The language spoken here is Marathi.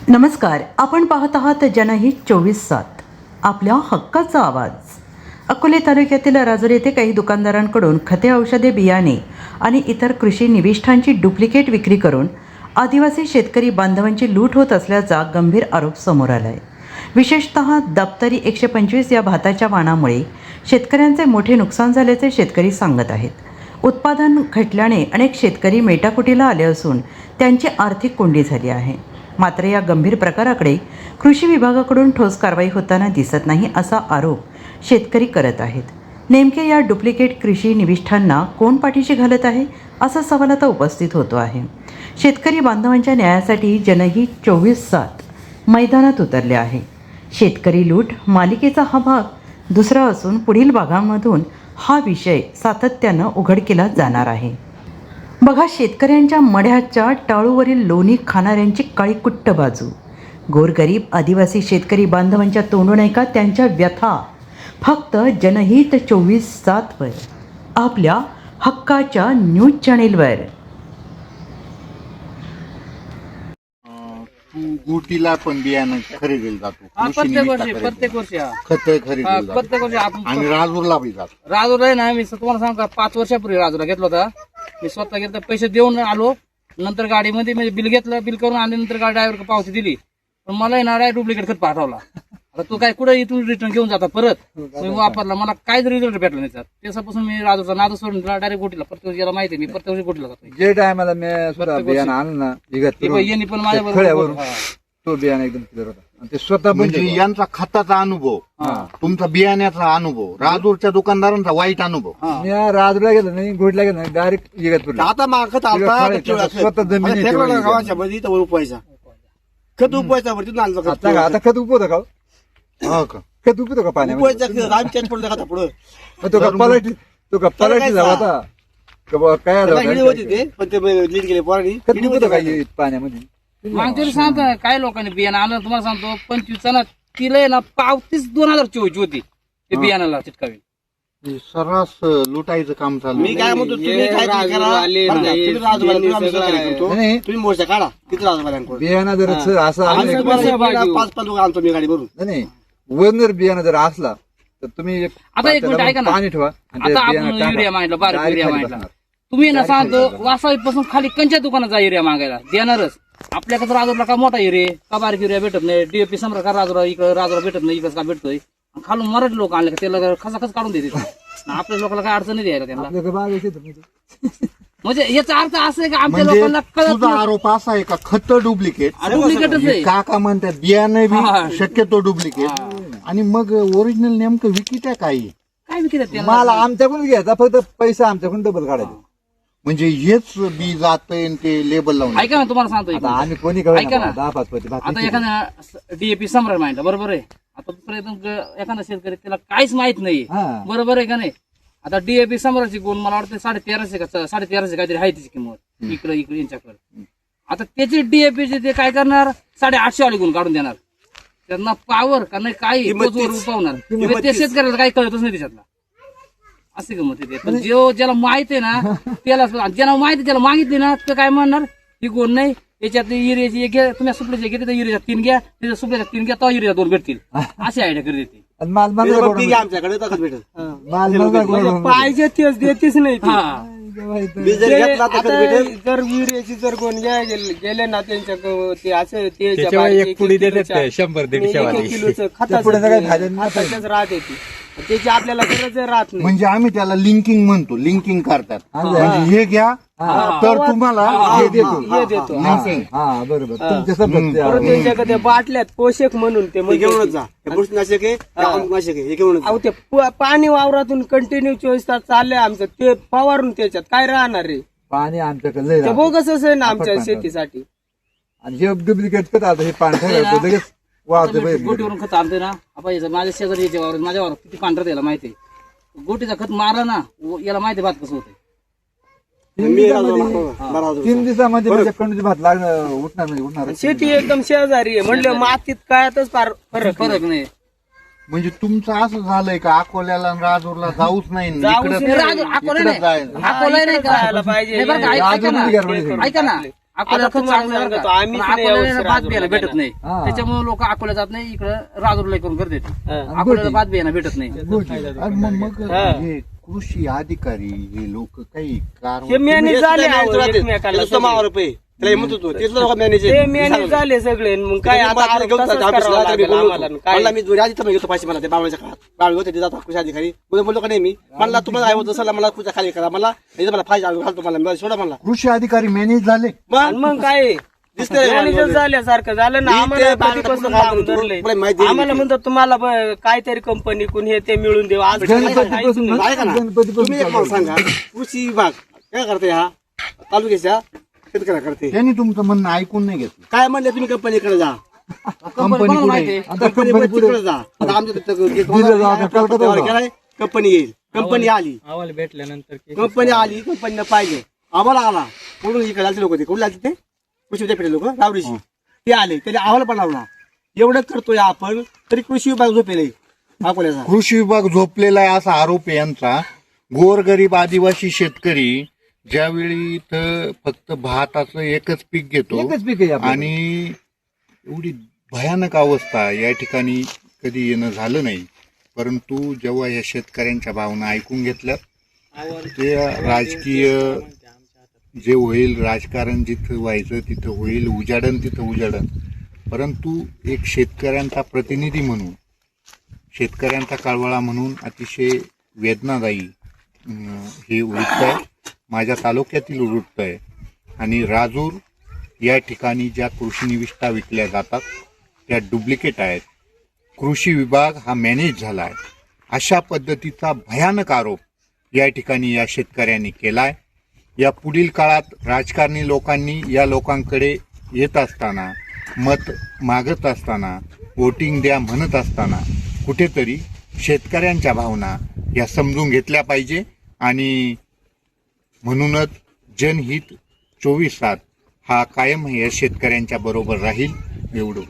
नमस्कार, आपण पाहत आहात जनहित 24/7 आपल्या हक्काचा आवाज. अकोले तालुक्यातील राजूर येथे काही दुकानदारांकडून खते, औषधे, बियाणे आणि इतर कृषी निविष्ठांची डुप्लिकेट विक्री करून आदिवासी शेतकरी बांधवांची लूट होत असल्याचा गंभीर आरोप समोर आला आहे. विशेषतः दप्तरी 125 या भाताच्या वाणामुळे शेतकऱ्यांचे मोठे नुकसान झाल्याचे शेतकरी सांगत आहेत. उत्पादन घटल्याने अनेक शेतकरी मेटाकुटीला आले असून त्यांची आर्थिक कोंडी झाली आहे. मात्र या गंभीर प्रकाराकडे कृषी विभागाकडून ठोस कारवाई होताना दिसत नाही असा आरोप शेतकरी करत आहेत. नेमके या डुप्लिकेट कृषी निविष्ठांना कोण पाठीशी घालत आहे असा सवाल आता उपस्थित होतो आहे. शेतकरी बांधवांच्या न्यायासाठी जनहित 24/7 मैदानात उतरले आहे. शेतकरी लूट मालिकेचा हा भाग दुसरा असून पुढील भागांमधून हा विषय सातत्यानं उघड केला जाणार आहे. बघा, शेतकऱ्यांच्या मढ्याच्या टाळूवरील लोणी खाणाऱ्यांची काळीकुट्ट बाजू. गोरगरीब आदिवासी शेतकरी बांधवांच्या तोंडून ऐका त्यांच्या व्यथा फक्त जनहित 24/7 वर, आपल्या हक्काच्या न्यूज चॅनेलवर. तू गुटीला पण बियाणं खरेदीला जातो, प्रत्येक वर्षी खत खरेदीला जातो प्रत्येक वर्षी आपण आणि राजूरला बी जातो. राजूर आहे ना, मी तुम्हाला सांगू का, 5 वर्षापूर्वी राजूरला घेतला होता. मी स्वतः गेलो, पैसे देऊन आलो. नंतर गाडीमध्ये म्हणजे बिल घेतलं, बिल करून आणल्यानंतर गाडी ड्रायव्हर पावती दिली, पण मला आहे ना डायरेक्ट डुप्लिकेट खत पाठवला. आता तू काय कुठे इथून रिटर्न घेऊन जाता परत मी वापरला, मला काहीच रिझल्ट भेटला नाही. त्याच्यापासून मी राजूरचा नाद सोडून डायरेक्ट गोटीला, प्रत्येक याला माहिती आहे, मी प्रत्येक वर्षी गोटीला जातो. जे टायमाला मी स्वतः बियाणं आणलं ना यांनी पण माझ्या खळ्यावरून तो बियाणं एकदम क्लिअर होता आणि ते स्वतः म्हणजे यांचा खताचा अनुभव, तुमचा बियाण्याचा अनुभव, राजूरच्या दुकानदारांचा वाईट अनुभव. मी राजूला गेलो नाही, गोडला गेलो नाही, डायरेक्ट इगतपूरला. आता मागत स्वतः जमिनी गावाच्या मध्ये उपवायचा खत उपवायचा वरती आणलं आता आता खत उपवतं का हो? हो का? खत उपवतो का पाण्यामध्ये? उपवायचा आम्ही चेंज पडतो का पुढं मग तो का पलटी झाला होता का बुवा, काय झालं हिडी होतं? होती ते पण ते लीड गेले पोरांनी खत उपवतो का हे पाण्यामध्ये? मागच्या वेळी सांगतो काय लोकांनी बियाणं आणलं, तुम्हाला सांगतो 25 ना तिला आहे ना पावतीच 2024 होती ते बियाणाला चिटकावी. हे सर्रास लुटायचं काम चालू मी आहे. काय म्हणतो, तुम्ही काय करा, बरं का? तुम्ही राजूला तुम्ही आम्ही सहकार्य करतो. नाही, तुम्ही मोर्चा काढा किती राजूला बियाणं जर असं आणलं की- 5 लोक आणतो मी गाडी भरून. नाही वरनर बियाणं जर असला तर तुम्ही एक आता एक मिनिट ऐका ना. पाणी ठेवा आणि ते आता आपण बियाणं टाका. युरिया मागितलं, बारीक डायरेक्ट युरिया खाली मागितला. बसणार. तुम्ही ना सांगतो वासाईपासून खाली कंच्या दुकानात जा युरिया मागायला, देणारच. आपल्याकडे राजूरला का मोठा युरिया का बारीक युरिया भेटत नाही, डीएपी सम्राट का राजूरा इकडे राजूरा भेटत नाही, इकडे का भेटतोय. खालून मराठी लोक आणले का त्याला खचाखच काढून देते. आपल्या लोकांना काय अडचण नाही द्यायला त्यांना. आपल्याकडे बाग आहे तिथं. म्हणजे याचा अर्थ असा आहे की आमच्या म्हणजे लोकांना कळत तुझा आरोप असा आहे का खत डुप्लिकेट, डुप्लिकेटच आहे. काका म्हणतात बियाणं हा. बी शक्यतो डुप्लिकेट, आणि मग ओरिजिनल नेमकं विकित्या काही. काय विकत त्याला माल आमच्याकडून घ्यायचा, फक्त पैसा आमच्याकडून डबल काढायचा. म्हणजे हेच बी जातंय आणि ते लेबल लावून. ऐका ना, तुम्हाला सांगतो एक आता मिनिट. आम्ही कोणी ऐका ना. 10-5 पती आता एखाद्या डीएपी सम्राट माहिती बरोबर आहे. आता दुसरं एखादा शेतकरी त्याला काहीच माहित नाही, हा. बरोबर आहे का नाही. आता डीएपी सम्राटची गुण मला वाटतं 1350 का 1350 काहीतरी आहे त्याची किंमत इकडे यांच्याकडे. आता त्याची डीएपी ते काय करणार, 850 वाली गुण काढून देणार. त्यांना पावर का नाही काही पावणार, ते शेतकऱ्याला काही कळतच नाही त्याच्यातला. असे गमत येते. पण ज्याला माहित आहे ना त्याला, ज्याला माहिती आहे त्याला मागितली ना तर काय म्हणणार, ही गुण नाही याच्यात युरियाची एक घ्या, तुम्ही सुपल्याची घ्या, तिथे युरिया 3 घ्या, तिथे सुपल्याच्या 3 घ्या, तो युरिया 2 भेटतील. अशी आयडिया करत येते. आणि माल मागला बी घ्या आमच्याकडे तसंच भेटेल. माल मागला पाहिजे तेच देतेच नाही ती. हा. बी जर घेतला तर आता भेटेल. जर विहिरीची जर कोण गेले ना त्यांच्या ते असं ते एक पुडी देतात ते 100-150 वाली. किलोचं त्या पुढे काय फायदा नाही. खताच राहते ती, त्याची आपल्याला गरज राहत नाही. म्हणजे आम्ही त्याला लिंकिंग म्हणतो, लिंकिंग करतात. म्हणजे हे घ्या तर तुम्हाला हे देतो. हे देतो. लिंकिंग. हा बरोबर तुमच्या शब्दात ते परत त्यांच्याकडे बाटल्यात पोषक म्हणून ते हे म्हणजे घेऊनच जा. हे बुरशीनाशक आहे, नाशक आहे, हे घेऊनच जा. अहो ते पाणी वावरातून कंटिन्यू 24 तास चाललंय आमचं, ते फवारून त्याच्यात काय राहणार रे. पाणी आमच्याकडे लय ते राहतं. बोगसच आहे ना आमच्या आपण शेतीसाठी. आणि हे डुप्लिकेट करत आता हे पाणी ठेवायचं लगेच वाहतं बाहेर. गोटीवरून खत आणतोय ना, आपण याचं माझ्या शेजारी याच्या वावरात, माझ्या वावरात किती पांढरं याला माहिती आहे. गोटीचा खत मारला ना याला माहिती भात कसं होतं. मी राजूला मागतो. बरं राजूला. 3 दिवसामध्ये म्हणजे कंटिन्यू भात लागणार, उठणार शेती एकदम शेजारी आहे म्हणलं मातीत कायतच फार फरक फरक नाही. म्हणजे तुमचं असं झालंय का अकोल्याला आणि राजूरला जाऊच नाही, जाऊच इकडं- नाही. अकोला इकडं नाही. जायचं. अकोला नाही का? जायला पाहिजे. नाही बरं का, ऐका ना, ऐका ना, अकोल्याला आता खत तुम्हाला चांगलं आहे बरं सांगतो, का? आम्ही पण तिथे अकोल्याला यावर्षी भात बियाणं राजूरला भेटत नाही हा. त्याच्यामुळे लोक अकोला जात नाही इकडे राजूरला करून करत येते हा. अकोल्याला भात बियाणं भेटत नाही आणि मग हा. हे कृषी अधिकारी हे लोक काही हे कारवाई मॅनेज झाले अहो, एकमेकाला त्याला सगळे. 6 रुपये त्याला म्हणत होतो ते सुद्धा मॅनेज ते मॅनेज झाले सगळे मग काय आता तसंच करावं लागेल आम्हाला. काय मला मी जोडी आधी तर घेतो पैसे मला ते बावळ्याच्या काळात बावळे होते ते जातात कृषी अधिकारी बोललो का नाही मी म्हणला तुम्हाला काय होतं सर मला खुर्च्या खाली करा मला इथं मला फायदा घालतो मला सोडा मला कृषी अधिकारी मॅनेज झाले आणि मग काय दिसतंय मॅनेजर झाल्यासारखं झालं ना. मी ते आम्हाला बाकी कधीपासून पुस्तकं लावून घालून धरलंय. मला माहिती दिली आम्हाला ती. म्हणतात तुम्हाला काहीतरी कंपनी कोण हे ते मिळून देऊ आज गणपतीपासून ऐका ना तुम्ही एक मला सांगा कृषी विभाग काय करते हा तालुक्याच्या शेतकऱ्या करते त्यांनी तुमचं म्हणणं ऐकून नाही घेतलं काय म्हणले तुम्ही कंपनीकडे जा कंपनी कोणाला पुढे माहिती आहे? आता कंपनी तिकडे जा आता आमच्या कंपनी येईल कंपनी आली अहवाल भेटल्यानंतर कंपनी आली कंपनीनं पाहिजे आम्हाला आला कुठून इकडे आलते लोक ते कुठले आलते ते कृषी विद्यापीठ लोक रावरीची ते आले त्याला अहवाल पण लावला एवढं करतोय आपण तरी कृषी विभाग झोपेल अकोल्याचा कृषी विभाग झोपलेला आहे असा आरोप आहे यांचा गोरगरीब आदिवासी शेतकरी ज्यावेळी इथं फक्त भाताचं एकच पीक घेतो एकच पीक आहे आपलं. आणि एवढी भयानक अवस्था या ठिकाणी कधी येणं झालं नाही परंतु जेव्हा या शेतकऱ्यांच्या भावना ऐकून घेतल्या ते राजकीय जे होईल राजकारण जिथं व्हायचं तिथं होईल उजाडन तिथं उजाडन परंतु एक शेतकऱ्यांचा प्रतिनिधी म्हणून शेतकऱ्यांचा काळवळा म्हणून अतिशय वेदनादायी हे वृत्त आहे माझ्या तालुक्यातील वृत्त आहे आणि राजूर या ठिकाणी ज्या कृषी निविष्ठा विकल्या जातात त्या डुप्लिकेट आहेत कृषी विभाग हा मॅनेज झाला आहे अशा पद्धतीचा भयानक आरोप या ठिकाणी या शेतकऱ्यांनी केला आहे या पुढील काळात राजकारणी लोकांनी या लोकांकडे येत असताना मत मागत असताना वोटिंग द्या म्हणत असताना कुठेतरी शेतकऱ्यांच्या भावना या समजून घेतल्या पाहिजे आणि म्हणूनच जनहित 24/7 हा कायम या शेतकऱ्यांच्या बरोबर राहील एवढं